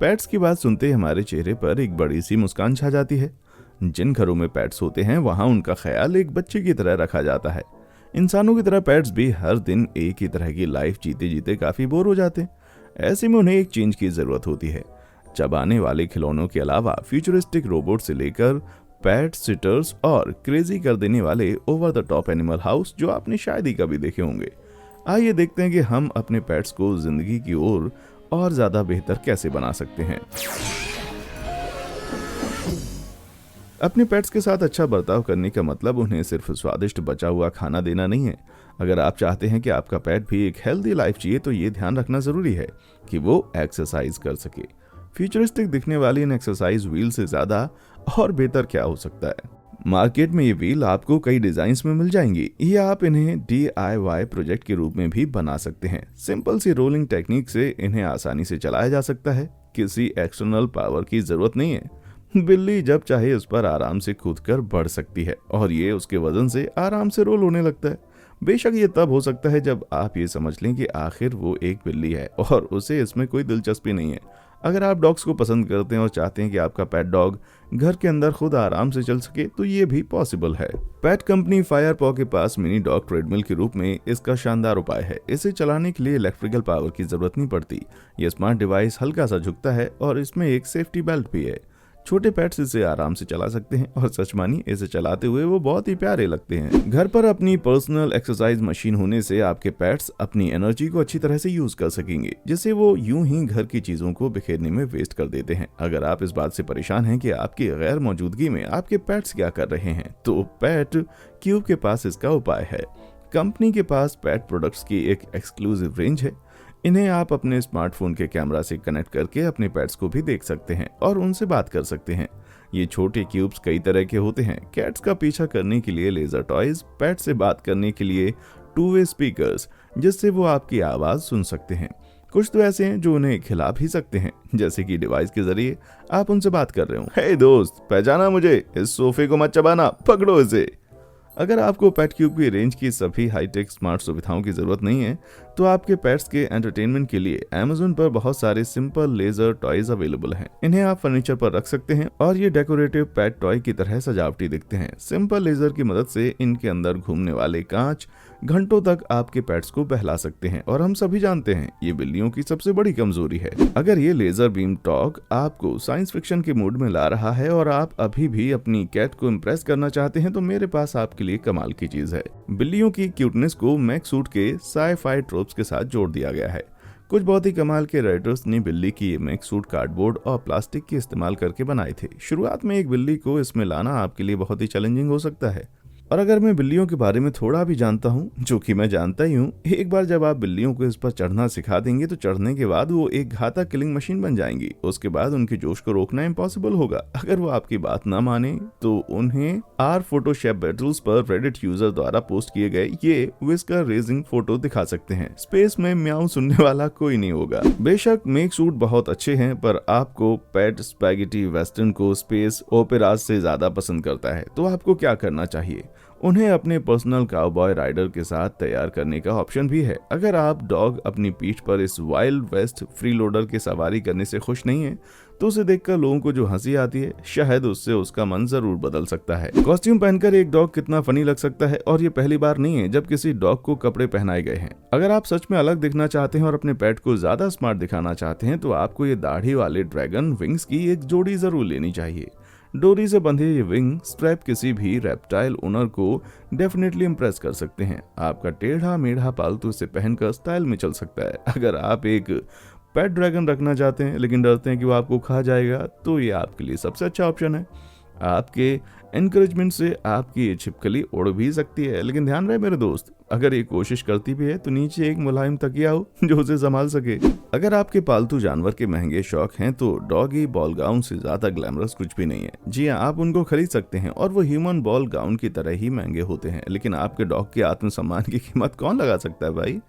Pets की बात सुनते ही हमारे चेहरे पर एक बड़ी सी मुस्कान छा जाती है। जिन घरों में पेट्स होते हैं वहां उनका ख्याल एक बच्चे की तरह रखा जाता है। इंसानों की तरह पेट्स भी हर दिन एक ही तरह की लाइफ जीते जीते काफी बोर हो जाते हैं। ऐसे में उन्हें एक चेंज की जरूरत होती है। चबाने वाले खिलौनों के अलावा फ्यूचरिस्टिक रोबोट से लेकर पेट सिटर्स और क्रेजी कर देने वाले over the top animal house जो आपने शायद ही कभी देखे होंगे। आइए देखते हैं कि हम अपने पेट्स को जिंदगी की ओर और ज्यादा बेहतर कैसे बना सकते हैं। अपने पेट्स के साथ अच्छा बर्ताव करने का मतलब उन्हें सिर्फ स्वादिष्ट बचा हुआ खाना देना नहीं है। अगर आप चाहते हैं कि आपका पेट भी एक हेल्दी लाइफ जिए तो ये ध्यान रखना जरूरी है कि वो एक्सरसाइज कर सके। फ्यूचरिस्टिक दिखने वाली इन एक्सरसाइज व्हील से ज्यादा और बेहतर क्या हो सकता है। मार्केट में ये व्हील आपको कई डिजाइन्स में मिल जाएंगी या आप इन्हें DIY प्रोजेक्ट के रूप में भी बना सकते हैं। सिंपल सी रोलिंग टेक्निक से इन्हें आसानी से चलाया जा सकता है। किसी एक्सटर्नल पावर की जरूरत नहीं है। बिल्ली जब चाहे उस पर आराम से कूद कर बढ़ सकती है और ये उसके वजन से आराम से रोल होने लगता है। बेशक ये तब हो सकता है जब आप ये समझ लें कि आखिर वो एक बिल्ली है और उसे इसमें कोई दिलचस्पी नहीं है। अगर आप डॉग्स को पसंद करते हैं और चाहते हैं कि आपका पेट डॉग घर के अंदर खुद आराम से चल सके तो ये भी पॉसिबल है। पेट कंपनी फायरपॉ के पास मिनी डॉग ट्रेडमिल के रूप में इसका शानदार उपाय है। इसे चलाने के लिए इलेक्ट्रिकल पावर की जरूरत नहीं पड़ती। ये स्मार्ट डिवाइस हल्का सा झुकता है और इसमें एक सेफ्टी बेल्ट भी है। छोटे पेट्स इसे आराम से चला सकते हैं और सच मानिए इसे चलाते हुए वो बहुत ही प्यारे लगते हैं। घर पर अपनी पर्सनल एक्सरसाइज मशीन होने से आपके पेट्स अपनी एनर्जी को अच्छी तरह से यूज कर सकेंगे, जिससे वो यूं ही घर की चीजों को बिखेरने में वेस्ट कर देते हैं। अगर आप इस बात से परेशान हैं कि आपकी गैर मौजूदगी में आपके पेट्स क्या कर रहे हैं, तो पेट क्यूब के पास इसका उपाय है। कंपनी के पास पेट प्रोडक्ट्स की एक एक्सक्लूसिव रेंज है। इन्हें आप अपने स्मार्टफोन के कैमरा से कनेक्ट करके अपने पेट्स को भी देख सकते हैं और उनसे बात कर सकते हैं। ये छोटे क्यूब्स कई तरह के होते हैं। कैट्स का पीछा करने के लिए लेजर टॉयज, पेट से बात करने के लिए टू वे स्पीकर्स जिससे वो आपकी आवाज सुन सकते हैं। कुछ तो ऐसे हैं जो उन्हें खिला भी सकते हैं, जैसे कि डिवाइस के जरिए आप उनसे बात कर रहे हो। हे दोस्त, पहचाना मुझे? इस सोफे को मत चबाना, पकड़ो इसे। अगर आपको पेट क्यूब की रेंज की सभी हाईटेक स्मार्ट सुविधाओं की जरूरत नहीं है तो आपके पेट्स के एंटरटेनमेंट के लिए Amazon पर बहुत सारे सिंपल लेजर टॉयज अवेलेबल हैं। इन्हें आप फर्नीचर पर रख सकते हैं और ये डेकोरेटिव पेट टॉय की तरह सजावटी दिखते हैं। सिंपल लेजर की मदद से इनके अंदर घूमने वाले कांच घंटों तक आपके पेट्स को बहला सकते हैं और हम सभी जानते हैं ये बिल्लियों की सबसे बड़ी कमजोरी है। अगर ये लेजर बीम टॉक आपको साइंस फिक्शन के मूड में ला रहा है और आप अभी भी अपनी कैट को इम्प्रेस करना चाहते हैं तो मेरे पास आपके लिए कमाल की चीज है। बिल्लियों की क्यूटनेस को मैक सूट के साई-फाई ट्रोप्स के साथ जोड़ दिया गया है। कुछ बहुत ही कमाल के राइटर्स ने बिल्ली की ये मैक सूट कार्डबोर्ड और प्लास्टिक के इस्तेमाल करके बनाए थे। शुरुआत में एक बिल्ली को इसमें लाना आपके लिए बहुत ही चैलेंजिंग हो सकता है। और अगर मैं बिल्लियों के बारे में थोड़ा भी जानता हूँ, जो कि मैं जानता ही हूँ, एक बार जब आप बिल्लियों को इस पर चढ़ना सिखा देंगे तो चढ़ने के बाद वो एक घातक किलिंग मशीन बन जाएंगी। उसके बाद उनके जोश को रोकना इम्पॉसिबल होगा। अगर वो आपकी बात ना माने तो उन्हें आर फोटोशॉप बैटल्स पर रेडिट यूजर द्वारा पोस्ट किए गए ये विस्कर रेजिंग फोटो दिखा सकते हैं। स्पेस में म्याऊ सुनने वाला कोई नहीं होगा। बेशक मेक सूट बहुत अच्छे हैं, पर आपको पेट स्पैगेटी वेस्टर्न को स्पेस ओपेराज से ज्यादा पसंद करता है तो आपको क्या करना चाहिए? उन्हें अपने पर्सनल काउबॉय राइडर के साथ तैयार करने का ऑप्शन भी है। अगर आप डॉग अपनी पीठ पर इस वाइल्ड वेस्ट फ्रीलोडर की सवारी करने से खुश नहीं है तो उसे देखकर लोगों को जो हंसी आती है शायद उससे उसका मन जरूर बदल सकता है। कॉस्ट्यूम पहनकर एक डॉग कितना फनी लग सकता है, और ये पहली बार नहीं है जब किसी डॉग को कपड़े पहनाए गए हैं। अगर आप सच में अलग दिखना चाहते हैं और अपने पेट को ज्यादा स्मार्ट दिखाना चाहते हैं तो आपको ये दाढ़ी वाले ड्रैगन विंग्स की एक जोड़ी जरूर लेनी चाहिए। डोरी से बंधे ये विंग स्ट्रैप किसी भी रेप्टाइल ओनर को डेफिनेटली इम्प्रेस कर सकते हैं। आपका टेढ़ा मेढ़ा पालतू इसे पहनकर स्टाइल में चल सकता है। अगर आप एक पेट ड्रैगन रखना चाहते हैं लेकिन डरते हैं कि वो आपको खा जाएगा तो ये आपके लिए सबसे अच्छा ऑप्शन है। आपके एनकरेजमेंट से आपकी ये छिपकली उड़ भी सकती है, लेकिन ध्यान रहे मेरे दोस्त, अगर ये कोशिश करती भी है तो नीचे एक मुलायम तकिया हो जो उसे संभाल सके। अगर आपके पालतू जानवर के महंगे शौक हैं तो डॉगी बॉल गाउन से ज्यादा ग्लैमरस कुछ भी नहीं है। जी हाँ, आप उनको खरीद सकते हैं और वो ह्यूमन बॉल गाउन की तरह ही महंगे होते हैं, लेकिन आपके डॉग के आत्मसम्मान की कीमत कौन लगा सकता है भाई?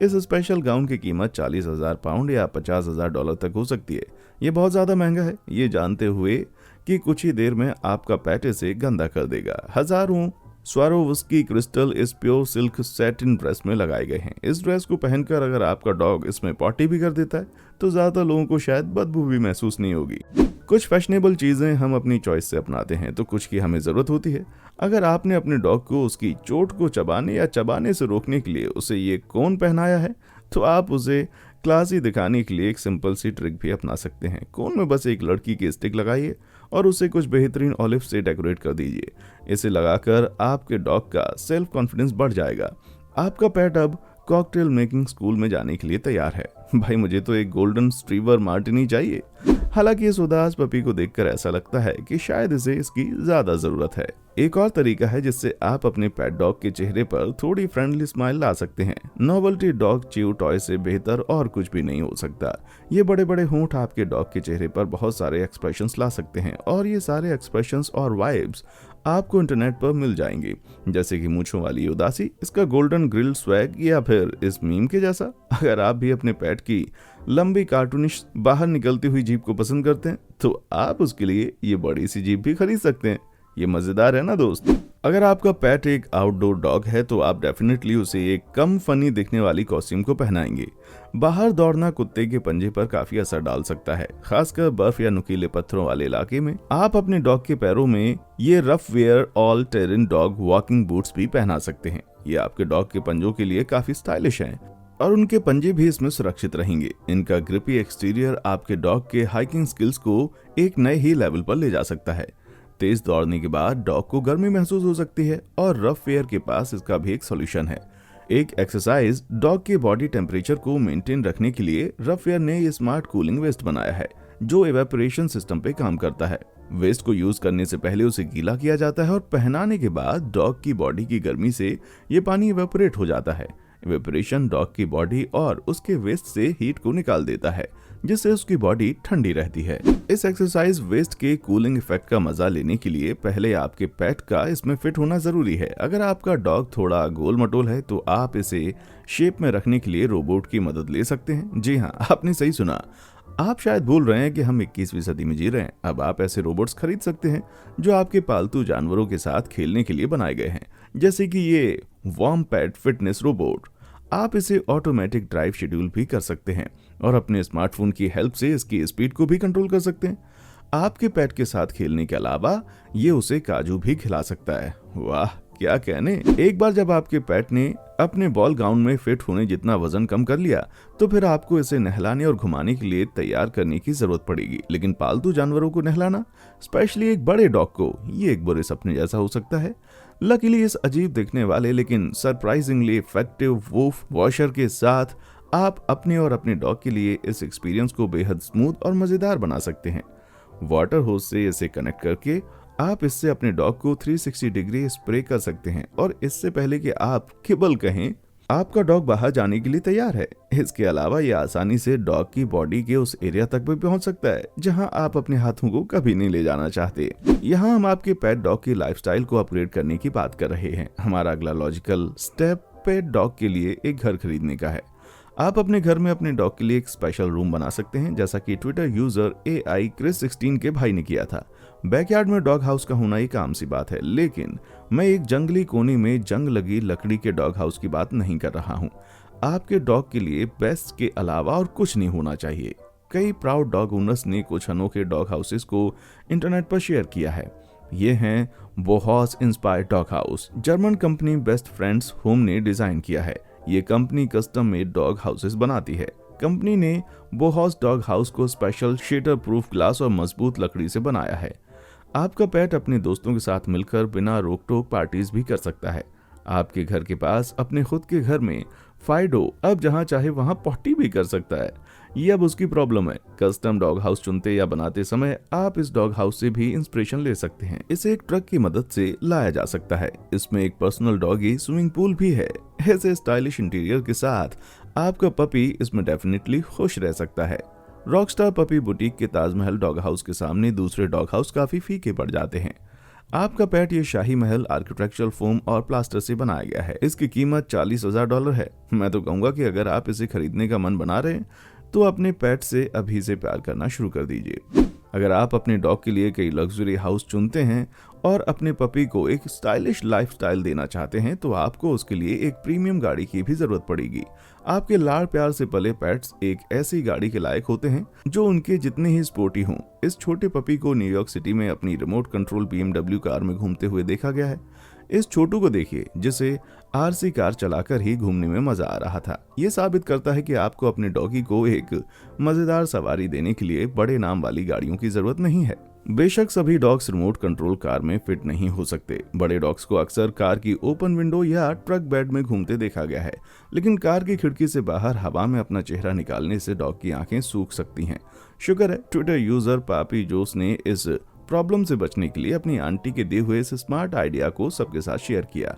इस स्पेशल गाउन की कीमत 40,000 पाउंड या $50,000 तक हो सकती है। ये बहुत ज्यादा महंगा है, ये जानते हुए कि कुछ ही देर में आपका पेट इसे गंदा कर देगा। हजारों स्वारोवस्की क्रिस्टल इस प्योर सिल्क सैटिन ड्रेस में लगाए गए हैं। इस ड्रेस को पहनकर अगर आपका डॉग इसमें पॉटी भी कर देता है तो ज्यादा लोगों को शायद बदबू भी महसूस नहीं होगी। कुछ फैशनेबल चीजें हम अपनी चॉइस से अपनाते हैं तो कुछ की हमें जरूरत होती है। अगर आपने अपने डॉग को उसकी चोट को चबाने या चबाने से रोकने के लिए उसे ये कोन पहनाया है तो आप उसे क्लासी दिखाने के लिए एक सिंपल सी ट्रिक भी अपना सकते हैं। कोन में बस एक लड़की की स्टिक लगाइए और उसे कुछ बेहतरीन ऑलिव से डेकोरेट कर दीजिए। इसे लगाकर आपके डॉग का सेल्फ कॉन्फिडेंस बढ़ जाएगा। आपका पेट अब कॉकटेल मेकिंग स्कूल में जाने के लिए तैयार है। भाई मुझे तो एक गोल्डन स्ट्रीवर मार्टिनी चाहिए। हालांकि इस उदास पपी को देखकर ऐसा लगता है कि शायद इसे इसकी ज्यादा जरूरत है। एक और तरीका है जिससे आप अपने पेट डॉग के चेहरे पर थोड़ी फ्रेंडली स्माइल ला सकते हैं। नोवेल्टी डॉग च्यू टॉय से बेहतर और कुछ भी नहीं हो सकता। ये बड़े बड़े होंठ आपके डॉग के चेहरे पर बहुत सारे एक्सप्रेशंस ला सकते हैं और ये सारे एक्सप्रेशंस और वाइब्स आपको इंटरनेट पर मिल जाएंगे, जैसे कि मूंछों वाली उदासी, इसका गोल्डन ग्रिल स्वैग या फिर इस मीम के जैसा। अगर आप भी अपने पेट की लंबी कार्टूनिश बाहर निकलती हुई जीप को पसंद करते हैं तो आप उसके लिए ये बड़ी सी जीप भी खरीद सकते हैं। ये मजेदार है ना दोस्त। अगर आपका पेट एक आउटडोर डॉग है तो आप डेफिनेटली उसे एक कम फनी दिखने वाली कॉस्ट्यूम को पहनाएंगे। बाहर दौड़ना कुत्ते के पंजे पर काफी असर डाल सकता है, खासकर बर्फ या नुकीले पत्थरों वाले इलाके में। आप अपने डॉग के पैरों में ये Ruffwear all terrain dog walking boots भी पहना सकते हैं। ये आपके डॉग के पंजों के लिए काफी स्टाइलिश हैं और उनके पंजे भी इसमें सुरक्षित रहेंगे। इनका ग्रिपी एक्सटीरियर आपके डॉग के हाइकिंग स्किल्स को एक नए ही लेवल पर ले जा सकता है। तेज दौड़ने के बाद डॉग को गर्मी महसूस हो सकती है और रफ वेयर के पास इसका भी एक सॉल्यूशन है। एक एक्सरसाइज डॉग के बॉडी टेम्परेचर को मेंटेन रखने के लिए रफ वेयर ने ये स्मार्ट कूलिंग वेस्ट बनाया है जो इवेपोरेशन सिस्टम पे काम करता है। वेस्ट को यूज करने से पहले उसे गीला किया जाता है और पहनाने के बाद डॉग की बॉडी की गर्मी से ये पानी इवेपोरेट हो जाता है। इवेपोरेशन डॉग की बॉडी और उसके वेस्ट से हीट को निकाल देता है जिससे उसकी बॉडी ठंडी रहती है। इस एक्सरसाइज वेस्ट के कूलिंग इफेक्ट का मजा लेने के लिए पहले आपके पेट का इसमें फिट होना जरूरी है। अगर आपका डॉग थोड़ा गोल मटोल है तो आप इसे शेप में रखने के लिए रोबोट की मदद ले सकते हैं। जी हाँ, आपने सही सुना। आप शायद बोल रहे हैं कि हम 21वीं सदी में जी रहे हैं। अब आप ऐसे रोबोट्स खरीद सकते हैं जो आपके पालतू जानवरों के साथ खेलने के लिए बनाए गए हैं, जैसे कि ये वार्म पेट फिटनेस रोबोट। आप इसे ऑटोमेटिक ड्राइव शेड्यूल भी कर सकते हैं और अपने स्मार्टफोन की हेल्प से इसकी स्पीड को भी कंट्रोल कर सकते हैं। आपके पेट के साथ खेलने के अलावा ये उसे काजू भी खिला सकता है। वाह क्या कहने। एक बार जब आपके पेट ने अपने बॉल गाउन में फिट होने जितना वजन कम कर लिया तो फिर आपको इसे नहलाने और घुमाने के लिए तैयार करने की जरूरत पड़ेगी। लेकिन पालतू जानवरों को नहलाना, स्पेशली एक बड़े डॉग को, ये एक बुरे सपने जैसा हो सकता है। लकीली इस अजीब दिखने वाले लेकिन सरप्राइजिंगली इफेक्टिव वूफ वॉशर के साथ आप अपने और अपने डॉग के लिए इस एक्सपीरियंस को बेहद स्मूथ और मजेदार बना सकते हैं। वाटर होज से इसे कनेक्ट करके आप इससे अपने डॉग को 360 डिग्री स्प्रे कर सकते हैं और इससे पहले कि आप किबल कहें, आपका डॉग बाहर जाने के लिए तैयार है। इसके अलावा ये आसानी से डॉग की बॉडी के उस एरिया तक भी पहुंच सकता है जहां आप अपने हाथों को कभी नहीं ले जाना चाहते। यहाँ हम आपके पेट डॉग की लाइफस्टाइल को अपग्रेड करने की बात कर रहे हैं। हमारा अगला लॉजिकल स्टेप पेट डॉग के लिए एक घर खरीदने का है। आप अपने घर में अपने डॉग के लिए एक स्पेशल रूम बना सकते हैं, जैसा कि ट्विटर यूजर AI क्रिस 16 के भाई ने किया था। बैकयार्ड में डॉग हाउस का होना एक आम सी बात है, लेकिन मैं एक जंगली कोने में जंग लगी लकड़ी के डॉग हाउस की बात नहीं कर रहा हूँ। आपके डॉग के लिए बेस्ट के अलावा और कुछ नहीं होना चाहिए। कई प्राउड डॉग ओनर्स ने कुछ अनोखे डॉग हाउसेस को इंटरनेट पर शेयर किया है। ये हैं Bauhaus inspired dog house. German company best friends home ने डिजाइन किया है। ये company custom made dog houses बनाती है। कंपनी ने बोहॉस डॉग हाउस को स्पेशल शेटर प्रूफ ग्लास और मजबूत लकड़ी से बनाया है। आपका पेट अपने दोस्तों के साथ मिलकर बिना रोक टोक पार्टीज भी कर सकता है। आपके घर के पास अपने खुद के घर में फाइडो अब जहां चाहे वहां पॉटी भी कर सकता है। ये अब उसकी प्रॉब्लम है। कस्टम डॉग हाउस चुनते या बनाते समय आप इस डॉग हाउस से भी इंस्पिरेशन ले सकते हैं। इसे एक ट्रक की मदद से लाया जा सकता है। इसमें एक पर्सनल डॉगी स्विमिंग पूल भी है। ऐसे स्टाइलिश इंटीरियर के साथ आपका पपी इसमें डेफिनेटली खुश रह सकता है। रॉकस्टार पपी बुटीक के ताजमहल डॉग हाउस के सामने दूसरे डॉग हाउस काफी फीके पड़ जाते हैं। आपका पेट ये शाही महल आर्किटेक्चरल फोम और प्लास्टर से बनाया गया है। इसकी कीमत $40,000 है। मैं तो कहूंगा कि अगर आप इसे खरीदने का मन बना रहे हैं तो अपने पेट से अभी से प्यार करना शुरू कर दीजिए। अगर आप अपने डॉग के लिए कई लग्जरी हाउस चुनते हैं और अपने पपी को एक स्टाइलिश लाइफस्टाइल देना चाहते हैं तो आपको उसके लिए एक प्रीमियम गाड़ी की भी जरूरत पड़ेगी। आपके लाड़ प्यार से पले पेट्स एक ऐसी गाड़ी के लायक होते हैं जो उनके जितने ही स्पोर्टी हों। इस छोटे पपी को न्यूयॉर्क सिटी में अपनी रिमोट कंट्रोल BMW कार में घूमते हुए देखा गया है। इस छोटू को देखिए जिसे RC कार चलाकर ही घूमने में मजा आ रहा था। ये साबित करता है कि आपको अपने डॉगी को एक मजेदार सवारी देने के लिए बड़े नाम वाली गाड़ियों की जरूरत नहीं है। बेशक सभी डॉग्स रिमोट कंट्रोल कार में फिट नहीं हो सकते। बड़े डॉग्स को अक्सर कार की ओपन विंडो या ट्रक बेड में घूमते देखा गया है, लेकिन कार की खिड़की से बाहर हवा में अपना चेहरा निकालने से डॉग की आंखें सूख सकती हैं। शुक्र है ट्विटर यूजर पापी जोस ने इस प्रॉब्लम से बचने के लिए अपनी आंटी के दिए हुए इस स्मार्ट आइडिया को सबके साथ शेयर किया।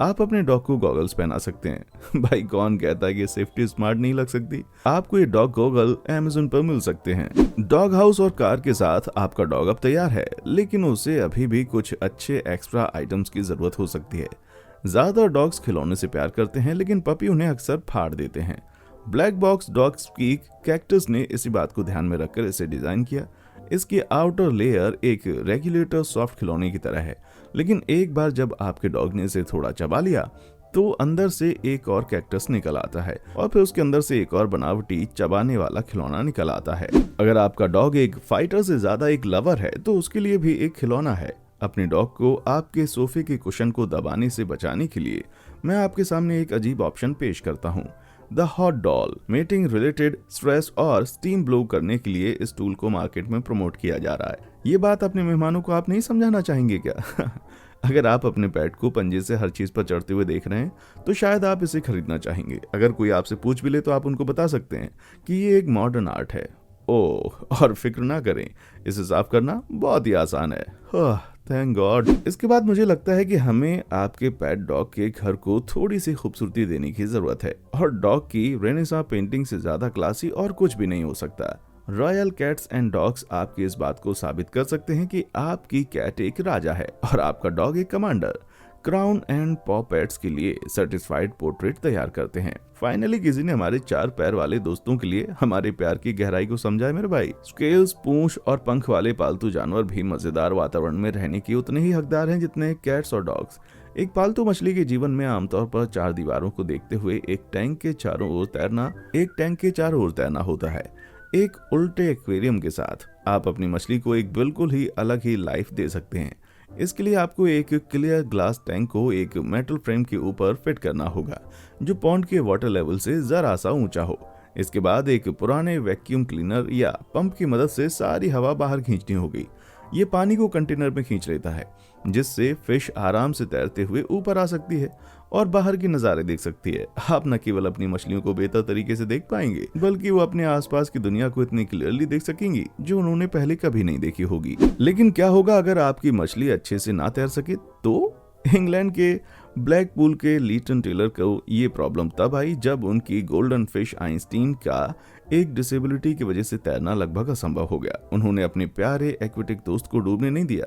आप अपने डॉग को गॉगल्स पहना सकते हैं। भाई कौन कहता है कि सेफ्टी स्मार्ट नहीं लग सकती। आपको ये डॉग गॉगल Amazon पर मिल सकते हैं। डॉग हाउस और कार के साथ आपका डॉग अब तैयार है, लेकिन उसे अभी भी कुछ अच्छे एक्स्ट्रा आइटम्स की जरूरत हो सकती है। ज्यादातर डॉग्स खिलौने से प्यार करते हैं, लेकिन पपी उन्हें अक्सर फाड़ देते हैं। Black box dog speak cactus ने इसी बात को ध्यान में रखकर इसे डिजाइन किया। इसकी आउटर लेयर एक रेगुलेटर सॉफ्ट खिलौने की तरह है, लेकिन एक बार जब आपके डॉग ने इसे थोड़ा चबा लिया तो अंदर से एक और कैक्टस निकल आता है और फिर उसके अंदर से एक और बनावटी चबाने वाला खिलौना निकल आता है। अगर आपका डॉग एक फाइटर से ज्यादा एक लवर है तो उसके लिए भी एक खिलौना है। अपने डॉग को आपके सोफे के कुशन को दबाने से बचाने के लिए मैं आपके सामने एक अजीब ऑप्शन पेश करता हूँ, the hot doll. Mating related stress और स्टीम ब्लो करने के लिए इस टूल को मार्केट में प्रमोट किया जा रहा है। ये बात अपने मेहमानों को आप नहीं समझाना चाहेंगे क्या? अगर आप अपने पेट को पंजे से हर चीज पर चढ़ते हुए देख रहे हैं तो शायद आप इसे खरीदना चाहेंगे। अगर कोई आपसे पूछ भी ले तो आप उनको बता सकते हैं कि ये एक मॉडर्न आर्ट है। ओह, और फिक्र ना करें, इसे साफ करना बहुत ही आसान है। Thank God. इसके बाद मुझे लगता है कि हमें आपके पेट डॉग के घर को थोड़ी सी खूबसूरती देने की जरूरत है, और डॉग की रेनेसां पेंटिंग से ज्यादा क्लासी और कुछ भी नहीं हो सकता। रॉयल कैट्स एंड डॉग्स आपकी इस बात को साबित कर सकते हैं कि आपकी कैट एक राजा है और आपका डॉग एक कमांडर। क्राउन एंड पॉ पेट्स के लिए सर्टिफाइड पोर्ट्रेट तैयार करते हैं। फाइनली किसी ने हमारे 4 पैर वाले दोस्तों के लिए हमारे प्यार की गहराई को समझा है मेरे भाई। स्केल्स, पूंछ और पंख वाले पालतू जानवर भी मजेदार वातावरण में रहने के उतने ही हकदार हैं जितने कैट्स और डॉग्स। एक पालतू मछली के जीवन में आमतौर पर 4 दीवारों को देखते हुए एक टैंक के चारों ओर तैरना होता है। एक उल्टे एक्वेरियम के साथ आप अपनी मछली को एक बिल्कुल ही अलग ही लाइफ दे सकते हैं। इसके लिए आपको एक क्लियर ग्लास टैंक को एक मेटल फ्रेम के ऊपर फिट करना होगा जो पॉन्ड के वाटर लेवल से जरा सा ऊंचा हो। इसके बाद एक पुराने वैक्यूम क्लीनर या पंप की मदद से सारी हवा बाहर खींचनी होगी। ये पानी को कंटेनर में खींच लेता है, जिससे फिश आराम से तैरते हुए ऊपर आ सकती है और बाहर के नज़ारे देख सकती है। आप न केवल अपनी मछलियों को बेहतर तरीके से देख पाएंगे, बल्कि वो अपने आसपास की दुनिया को इतनी क्लियरली देख सकेंगी जो उन्होंने पहले कभी नहीं देखी होगी। लेकिन क्या होगा अगर आपकी मछली अच्छे से ना तैर सके तो? इंग्लैंड के ब्लैकपूल के लीटन टेलर को ये प्रॉब्लम तब आई जब उनकी गोल्डन फिश आइंस्टीन का एक डिसेबिलिटी की वजह से तैरना लगभग असंभव हो गया। उन्होंने अपने प्यारे एक्वेटिक दोस्त को डूबने नहीं दिया।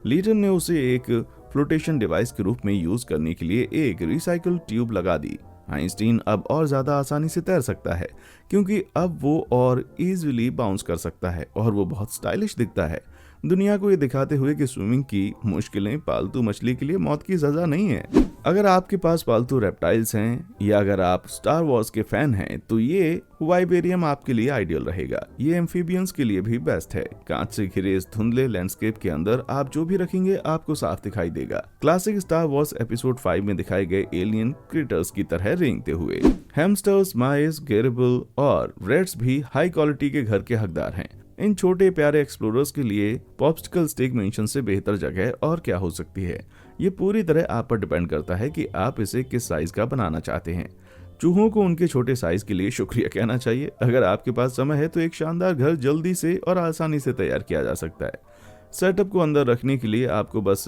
लीटन ने उसे एक फ्लोटेशन डिवाइस के रूप में यूज करने के लिए एक रिसाइकल ट्यूब लगा दी। आइंस्टीन अब और ज्यादा आसानी से तैर सकता है क्योंकि अब वो और इजीली बाउंस कर सकता है और वो बहुत स्टाइलिश दिखता है, दुनिया को ये दिखाते हुए कि स्विमिंग की मुश्किलें पालतू मछली के लिए मौत की सजा नहीं है। अगर आपके पास पालतू रेप्टाइल्स हैं या अगर आप स्टार वॉर्स के फैन हैं तो ये वाइबेरियम आपके लिए आइडियल रहेगा। ये एम्फीबियंस के लिए भी बेस्ट है। कांच से घिरे इस धुंधले लैंडस्केप के अंदर आप जो भी रखेंगे आपको साफ दिखाई देगा, क्लासिक स्टार वॉर्स एपिसोड 5 में दिखाए गए एलियन क्रिएटर्स की तरह रेंगते हुए। हैमस्टर्स, माइस, गेरेबल और रेड्स भी हाई क्वालिटी के घर के हकदार हैं। इन छोटे प्यारे एक्सप्लोरर्स के लिए पॉप्सिकल स्टिक मेंशन से बेहतर जगह और क्या हो सकती है। ये पूरी तरह आप पर डिपेंड करता है कि आप इसे किस साइज का बनाना चाहते हैं। चूहों को उनके छोटे साइज के लिए शुक्रिया कहना चाहिए। अगर आपके पास समय है तो एक शानदार घर जल्दी से और आसानी से तैयार किया जा सकता है। सेटअप को अंदर रखने के लिए आपको बस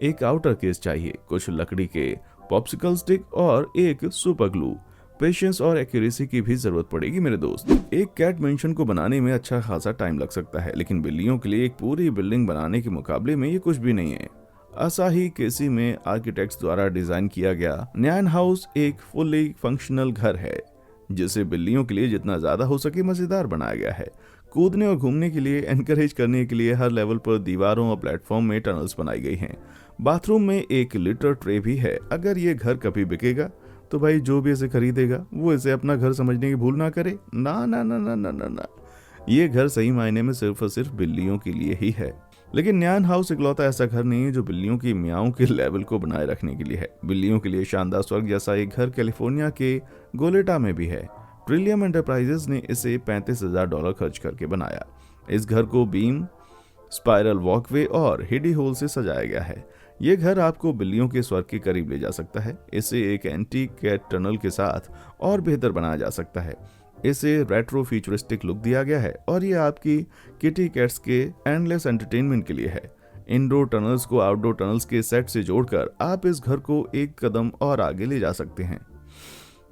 एक आउटर केस चाहिए, कुछ लकड़ी के पॉप्सिकल स्टिक और एक सुपर ग्लू। पेशेंस और एक्यूरेसी की भी जरूरत पड़ेगी मेरे दोस्त। एक कैट मेंशन को बनाने में अच्छा खासा टाइम लग सकता है, लेकिन बिल्लियों के लिए एक पूरी बिल्डिंग बनाने के मुकाबले में ये कुछ भी नहीं है। असाही केसी में आर्किटेक्ट्स द्वारा डिजाइन किया गया न्यान हाउस एक फुल्ली फंक्शनल घर है जिसे बिल्लियों के लिए जितना ज्यादा हो सके मजेदार बनाया गया है। कूदने और घूमने के लिए एनकरेज करने के लिए हर लेवल पर दीवारों और प्लेटफॉर्म में टनल्स बनाई गई हैं। बाथरूम में एक लिटर ट्रे भी है। अगर ये घर कभी बिकेगा तो भाई जो भी इसे खरीदेगा वो इसे अपना घर समझने की भूल ना करे। ना ना ना ना ना ना ना, ये घर सही मायने में सिर्फ और सिर्फ बिल्लियों के लिए ही है। लेकिन न्यान हाउस इकलौता ऐसा घर नहीं है जो बिल्लियों की मियाओं के लेवल को बनाए रखने के लिए है। बिल्लियों के लिए शानदार स्वर्ग जैसा एक घर कैलिफोर्निया के गोलेटा में भी है। ट्रिलियम एंटरप्राइजेस ने इसे $35,000 खर्च करके बनाया। इस घर को बीम, स्पाइरल वॉकवे और हिडी होल से सजाया गया है। ये घर आपको बिल्लियों के स्वर्ग के करीब ले जा सकता है। इसे एक एंटीक कैट टनल के साथ और बेहतर बनाया जा सकता है। इसे रेट्रो फ्यूचरिस्टिक लुक दिया गया है और ये आपकी किटी कैट्स के एंडलेस एंटरटेनमेंट के लिए है। इंडोर टनल्स को आउटडोर टनल्स के सेट से जोड़कर आप इस घर को एक कदम और आगे ले जा सकते हैं।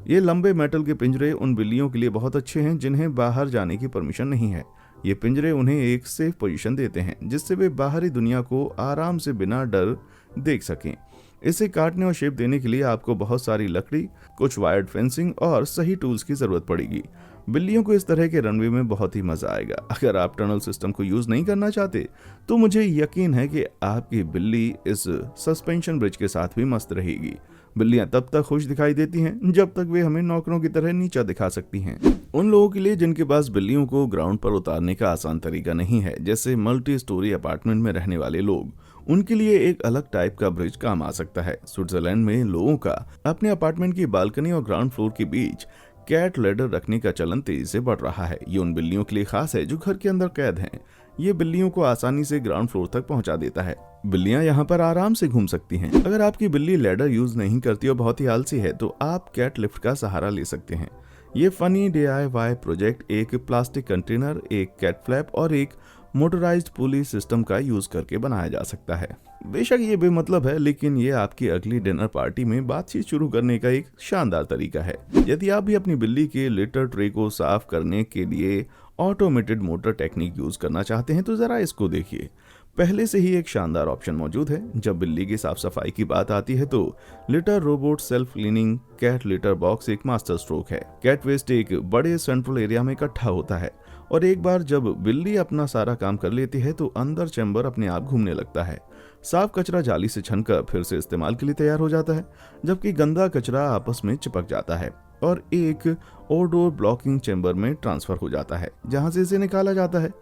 ये लंबे मेटल के पिंजरे उन बिल्लियों के लिए बहुत अच्छे हैं जिन्हें बाहर जाने की परमिशन नहीं है। ये पिंजरे उन्हें एक सेफ पोजीशन देते हैं जिससे वे बाहरी दुनिया को आराम से बिना डर देख सकें। इसे काटने और शेप देने के लिए आपको बहुत सारी लकड़ी, कुछ वायर्ड फेंसिंग और सही टूल्स की जरूरत पड़ेगी। बिल्लियों को इस तरह के रनवे में बहुत ही मजा आएगा। अगर आप टनल सिस्टम को यूज नहीं करना चाहते तो मुझे यकीन है कि आपकी बिल्ली इस सस्पेंशन ब्रिज के साथ भी मस्त रहेगी। बिल्लियां तब तक खुश दिखाई देती हैं जब तक वे हमें नौकरों की तरह नीचा दिखा सकती हैं। उन लोगों के लिए जिनके पास बिल्लियों को ग्राउंड पर उतारने का आसान तरीका नहीं है, जैसे मल्टी स्टोरी अपार्टमेंट में रहने वाले लोग, उनके लिए एक अलग टाइप का ब्रिज काम आ सकता है। स्विट्जरलैंड में लोगों का अपने अपार्टमेंट की बालकनी और ग्राउंड फ्लोर के बीच कैट लेडर रखने का चलन तेजी से बढ़ रहा है। ये उन बिल्लियों के लिए खास है जो घर के अंदर कैद हैं। ये बिल्लियों को आसानी से ग्राउंड फ्लोर तक पहुंचा देता है। बिल्लियां यहाँ पर आराम से घूम सकती हैं। अगर आपकी बिल्ली लेडर यूज नहीं करती और बहुत ही आलसी है तो आप कैट लिफ्ट का सहारा ले सकते हैं। ये फनी DIY प्रोजेक्ट एक प्लास्टिक कंटेनर, एक कैट फ्लैप और एक मोटराइज्ड पुली सिस्टम का यूज करके बनाया जा सकता है। बेशक ये बेमतलब है, लेकिन ये आपकी अगली डिनर पार्टी में बातचीत शुरू करने का एक शानदार तरीका है। यदि आप भी अपनी बिल्ली के लिटर ट्रे को साफ करने के लिए ऑटोमेटेड मोटर टेक्निक यूज करना चाहते हैं तो जरा इसको देखिए। पहले से ही एक शानदार ऑप्शन मौजूद है। जब बिल्ली की साफ सफाई की बात आती है तो Litter Robot self cleaning cat litter box एक मास्टर स्ट्रोक है। कैट वेस्ट एक बड़े सेंट्रल एरिया में इकट्ठा होता है और एक बार जब बिल्ली अपना सारा काम कर लेती है तो अंदर चैम्बर अपने आप घूमने लगता है। साफ कचरा जाली से छनकर फिर से इस्तेमाल के लिए तैयार हो जाता है, जबकि गंदा कचरा आपस में चिपक जाता है और एक ओडोर ब्लॉकिंग चैम्बर में ट्रांसफर हो जाता है, जहां से इसे निकाला जाता है।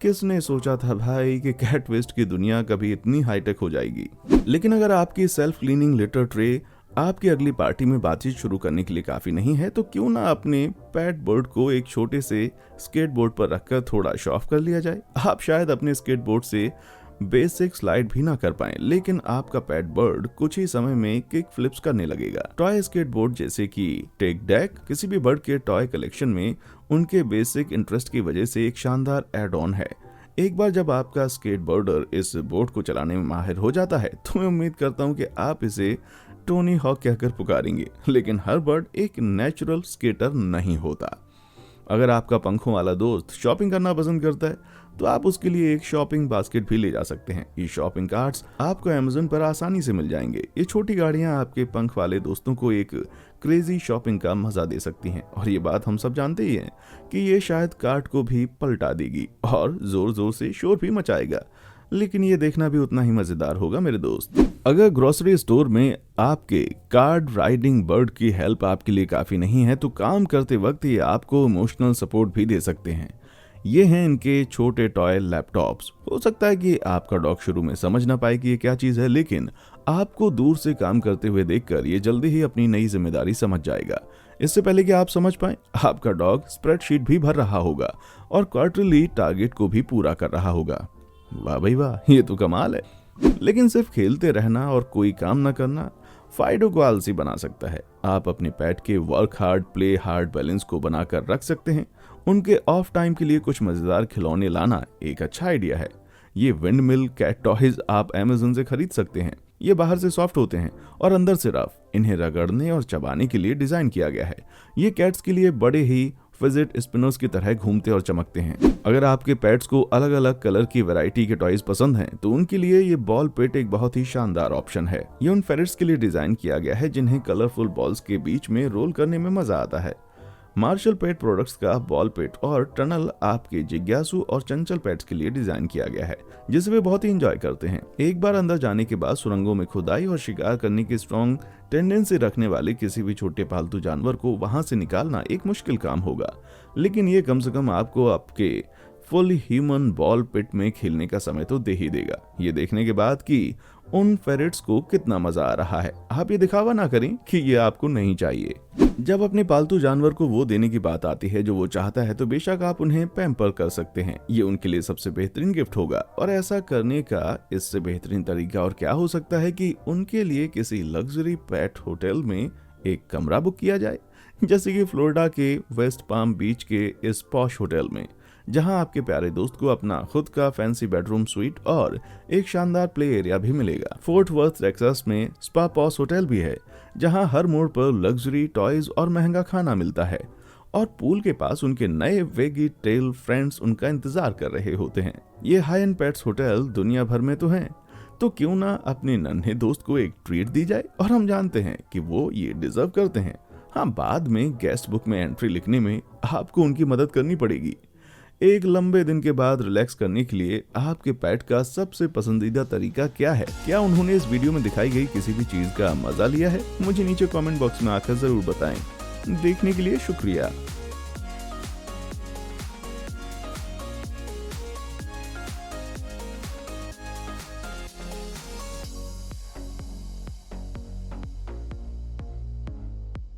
किसने सोचा था भाई कि कैट वेस्ट की दुनिया कभी इतनी हाईटेक हो जाएगी। लेकिन अगर आपकी सेल्फ क्लीनिंग लिटर ट्रे आपकी अगली पार्टी में बातचीत शुरू करने के लिए काफी नहीं है तो क्यों ना अपने पेट बर्ड को एक छोटे से स्केटबोर्ड पर रखकर थोड़ा शो ऑफ कर लिया जाए। आप शायद अपने स्केटबोर्ड से बेसिक स्लाइड भी ना कर पाएं, लेकिन आपका पेट बर्ड कुछ ही समय में किक फ्लिप्स करने लगेगा। टॉय स्केटबोर्ड जैसे कि टेक डेक किसी भी बर्ड के टॉय कलेक्शन में उनके बेसिक इंटरेस्ट की वजह से एक शानदार एड ऑन है। एक बार जब आपका स्केटबोर्डर इस बोर्ड को चलाने में माहिर हो जाता है तो मैं उम्मीद करता हूँ कि आप इसे टोनी हॉक कहकर पुकारेंगे। लेकिन हर बर्ड एक नेचुरल स्केटर नहीं होता। अगर आपका पंखों वाला दोस्त शॉपिंग करना पसंद करता है तो आप उसके लिए एक शॉपिंग बास्केट भी ले जा सकते हैं। ये शॉपिंग कार्ट्स आपको अमेज़न पर आसानी से मिल जाएंगे। ये छोटी गाड़ियां आपके पंख वाले दोस्तों को एक क्रेजी शॉपिंग का मजा दे सकती हैं और ये बात हम सब जानते ही हैं कि ये शायद कार्ट को भी पलटा देगी और जोर जोर से शोर भी मचाएगा, लेकिन ये देखना भी उतना ही मजेदार होगा मेरे दोस्त। अगर ग्रोसरी स्टोर में आपके कार्ड राइडिंग बर्ड की हेल्प आपके लिए काफी नहीं है तो काम करते वक्त ये आपको इमोशनल सपोर्ट भी दे सकते हैं। ये हैं इनके छोटे टॉय लैपटॉप्स। हो सकता है कि आपका डॉग शुरू में समझ ना पाए कि ये क्या चीज है, लेकिन आपको दूर से काम करते हुए देखकर ये जल्दी ही अपनी नई जिम्मेदारी समझ जाएगा। इससे पहले कि आप समझ पाए आपका डॉग स्प्रेडशीट भी भर रहा होगा और क्वार्टरली टारगेट को भी पूरा कर रहा होगा। वाह भाई वाह, ये तो कमाल है। लेकिन सिर्फ खेलते रहना और कोई काम न करना फाइडो को आलसी बना सकता है। आप अपने पेट के work hard play hard balance को बनाकर रख सकते हैं। उनके ऑफ टाइम के लिए कुछ मजेदार खिलौने लाना एक अच्छा आइडिया है। ये विंड मिल कैट टॉयज आप अमेज़न से खरीद सकते हैं। ये बाहर से सॉफ्ट होते हैं और अंदर से रफ। इन्हें रगड़ने और चबाने के लिए डिजाइन किया गया है। ये कैट्स के लिए बड़े ही फिजेट स्पिनर्स की तरह घूमते और चमकते हैं। अगर आपके पेट्स को अलग अलग कलर की वैरायटी के टॉयज पसंद हैं तो उनके लिए ये बॉल पिट एक बहुत ही शानदार ऑप्शन है। ये उन फेरेट्स के लिए डिजाइन किया गया है जिन्हें कलरफुल बॉल्स के बीच में रोल करने में मजा आता है। मार्शल पेट प्रोडक्ट्स का बॉल पेट और टनल आपके जिज्ञासु और चंचल पेट्स के लिए डिजाइन किया गया है, जिसे वे बहुत ही एंजॉय करते हैं। एक बार अंदर जाने के बाद सुरंगों में खुदाई और शिकार करने की स्ट्रॉन्ग टेंडेंसी रखने वाले किसी भी छोटे पालतू जानवर को वहां से निकालना एक मुश्किल काम होगा, लेकिन ये कम से कम आपको आपके फुल ह्यूमन बॉल पिट में खेलने का समय तो दे ही देगा। ये देखने के बाद कि उन फेरेट्स को कितना मजा आ रहा है, आप ये दिखावा ना करें कि ये आपको नहीं चाहिए। जब अपने पालतू जानवर को वो देने की बात आती है जो वो चाहता है, तो बेशक आप उन्हें पैम्पर कर सकते हैं। ये उनके लिए सबसे बेहतरीन गिफ्ट होगा, और ऐसा करने का इससे बेहतरीन तरीका और क्या हो सकता है कि उनके लिए किसी लग्जरी पेट होटल में एक कमरा बुक किया जाए, जैसे कि फ्लोरिडा के वेस्ट पाम बीच के इस पॉश होटल में, जहां आपके प्यारे दोस्त को अपना खुद का फैंसी बेडरूम स्वीट और एक शानदार प्ले एरिया भी मिलेगा। फोर्ट वर्थ टेक्सास में स्पा पॉस होटल भी है, जहां हर मोड़ पर लग्जरी टॉयज और महंगा खाना मिलता है, और पूल के पास उनके नए वेगी टेल फ्रेंड्स उनका इंतजार कर रहे होते हैं। ये हाई एंड पेट्स होटल दुनिया भर में तो हैं, तो क्यों ना अपने नन्हे दोस्त को एक ट्रीट दी जाए, और हम जानते हैं कि वो ये डिजर्व करते हैं। हाँ, बाद में गेस्ट बुक में एंट्री लिखने में आपको उनकी मदद करनी पड़ेगी। एक लंबे दिन के बाद रिलैक्स करने के लिए आपके पेट का सबसे पसंदीदा तरीका क्या है? क्या उन्होंने इस वीडियो में दिखाई गई किसी भी चीज का मजा लिया है? मुझे नीचे कमेंट बॉक्स में आकर जरूर बताएं। देखने के लिए शुक्रिया।